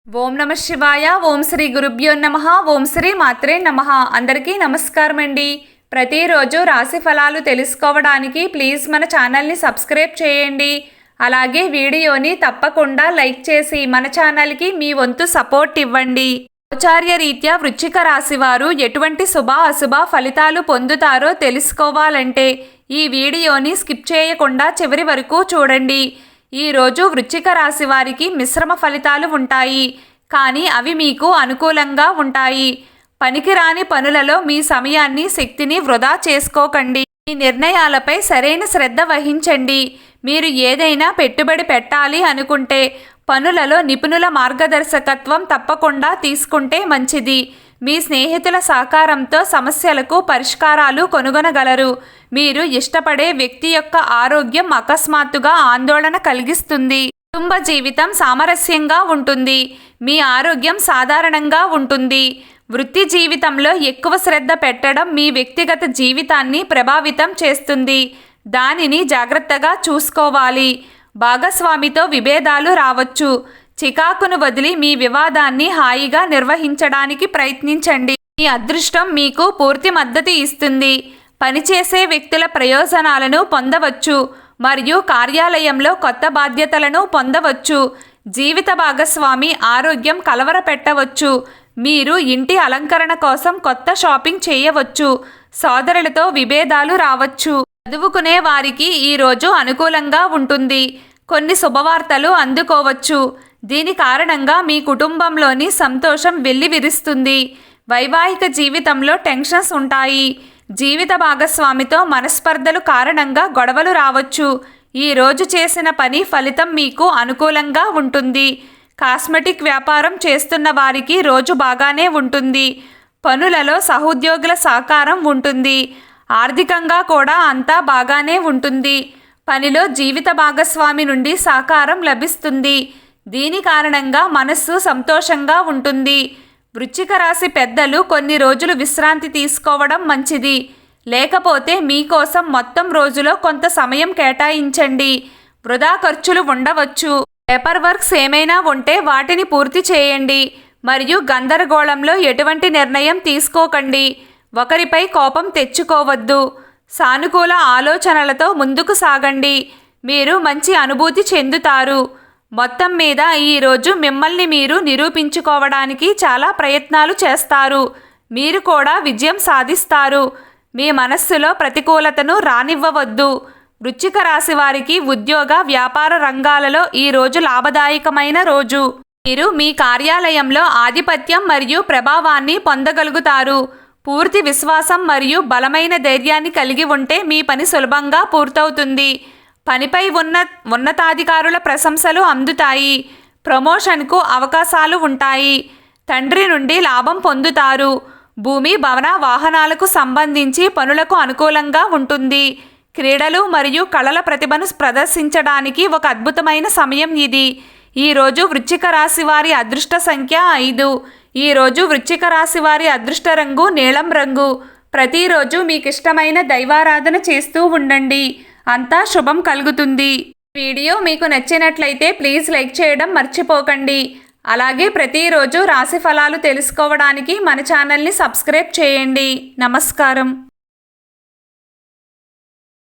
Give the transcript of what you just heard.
ఓం నమ శివాయ. ఓం శ్రీ గురుభ్యో నమః. ఓం శ్రీ మాత్రే నమః. అందరికీ నమస్కారం అండి. ప్రతిరోజు రాశి ఫలాలు తెలుసుకోవడానికి ప్లీజ్ మన ఛానల్ని సబ్స్క్రైబ్ చేయండి. అలాగే వీడియోని తప్పకుండా లైక్ చేసి మన ఛానల్కి మీ వంతు సపోర్ట్ ఇవ్వండి. ఆచార్య రీత్యా వృశ్చిక రాశి వారు ఎటువంటి శుభ అశుభ ఫలితాలు పొందుతారో తెలుసుకోవాలంటే ఈ వీడియోని స్కిప్ చేయకుండా చివరి వరకు చూడండి. ఈరోజు వృశ్చిక రాశి వారికి మిశ్రమ ఫలితాలు ఉంటాయి, కానీ అవి మీకు అనుకూలంగా ఉంటాయి. పనికిరాని పనులలో మీ సమయాన్ని శక్తిని వృధా చేసుకోకండి. మీ నిర్ణయాలపై సరైన శ్రద్ధ వహించండి. మీరు ఏదైనా పెట్టుబడి పెట్టాలి అనుకుంటే పనులలో నిపుణుల మార్గదర్శకత్వం తప్పకుండా తీసుకుంటే మంచిది. మీ స్నేహితుల సహకారంతో సమస్యలకు పరిష్కారాలు కనుగొనగలరు. మీరు ఇష్టపడే వ్యక్తి యొక్క ఆరోగ్యం అకస్మాత్తుగా ఆందోళన కలిగిస్తుంది. కుటుంబ జీవితం సామరస్యంగా ఉంటుంది. మీ ఆరోగ్యం సాధారణంగా ఉంటుంది. వృత్తి జీవితంలో ఎక్కువ శ్రద్ధ పెట్టడం మీ వ్యక్తిగత జీవితాన్ని ప్రభావితం చేస్తుంది. దానిని జాగ్రత్తగా చూసుకోవాలి. భాగస్వామితో విభేదాలు రావచ్చు. చికాకును వదిలి మీ వివాదాన్ని హాయిగా నిర్వహించడానికి ప్రయత్నించండి. మీ అదృష్టం మీకు పూర్తి మద్దతు ఇస్తుంది. పనిచేసే వ్యక్తుల ప్రయోజనాలను పొందవచ్చు మరియు కార్యాలయంలో కొత్త బాధ్యతలను పొందవచ్చు. జీవిత భాగస్వామి ఆరోగ్యం కలవరపెట్టవచ్చు. మీరు ఇంటి అలంకరణ కోసం కొత్త షాపింగ్ చేయవచ్చు. సోదరులతో విభేదాలు రావచ్చు. చదువుకునే వారికి ఈరోజు అనుకూలంగా ఉంటుంది. కొన్ని శుభవార్తలు అందుకోవచ్చు. దీని కారణంగా మీ కుటుంబంలోని సంతోషం వెల్లివిరుస్తుంది. వైవాహిక జీవితంలో టెన్షన్స్ ఉంటాయి. జీవిత భాగస్వామితో మనస్పర్ధలు కారణంగా గొడవలు రావచ్చు. ఈ రోజు చేసిన పని ఫలితం మీకు అనుకూలంగా ఉంటుంది. కాస్మెటిక్ వ్యాపారం చేస్తున్న వారికి రోజు బాగానే ఉంటుంది. పనులలో సహోద్యోగుల సహకారం ఉంటుంది. ఆర్థికంగా కూడా అంతా బాగానే ఉంటుంది. పనిలో జీవిత భాగస్వామి నుండి సహకారం లభిస్తుంది. దీని కారణంగా మనస్సు సంతోషంగా ఉంటుంది. వృశ్చిక రాశి పెద్దలు కొన్ని రోజులు విశ్రాంతి తీసుకోవడం మంచిది. లేకపోతే మీకోసం మొత్తం రోజులో కొంత సమయం కేటాయించండి. వృధా ఖర్చులు ఉండవచ్చు. పేపర్ వర్క్స్ ఏమైనా ఉంటే వాటిని పూర్తి చేయండి. మరియు గందరగోళంలో ఎటువంటి నిర్ణయం తీసుకోకండి. ఒకరిపై కోపం తెచ్చుకోవద్దు. సానుకూల ఆలోచనలతో ముందుకు సాగండి. మీరు మంచి అనుభూతి చెందుతారు. మొత్తం మీద ఈరోజు మిమ్మల్ని మీరు నిరూపించుకోవడానికి చాలా ప్రయత్నాలు చేస్తారు. మీరు కూడా విజయం సాధిస్తారు. మీ మనస్సులో ప్రతికూలతను రానివ్వవద్దు. వృశ్చిక రాశి వారికి ఉద్యోగ వ్యాపార రంగాలలో ఈరోజు లాభదాయకమైన రోజు. మీరు మీ కార్యాలయంలో ఆధిపత్యం మరియు ప్రభావాన్ని పొందగలుగుతారు. పూర్తి విశ్వాసం మరియు బలమైన ధైర్యాన్ని కలిగి ఉంటే మీ పని సులభంగా పూర్తవుతుంది. పనిపై ఉన్నతాధికారుల ప్రశంసలు అందుతాయి. ప్రమోషన్కు అవకాశాలు ఉంటాయి. తండ్రి నుండి లాభం పొందుతారు. భూమి భవన వాహనాలకు సంబంధించి పనులకు అనుకూలంగా ఉంటుంది. క్రీడలు మరియు కళల ప్రతిభను ప్రదర్శించడానికి ఒక అద్భుతమైన సమయం ఇది. ఈరోజు వృశ్చిక రాశి వారి అదృష్ట సంఖ్య 5. ఈరోజు వృశ్చిక రాశి వారి అదృష్ట రంగు నీలం రంగు. ప్రతిరోజు మీకు ఇష్టమైన దైవారాధన చేస్తూ ఉండండి. అంతా శుభం కలుగుతుంది. వీడియో మీకు నచ్చినట్లయితే ప్లీజ్ లైక్ చేయడం మర్చిపోకండి. అలాగే ప్రతిరోజు రాశి ఫలాలు తెలుసుకోవడానికి మన ఛానల్ని సబ్స్క్రైబ్ చేయండి. నమస్కారం.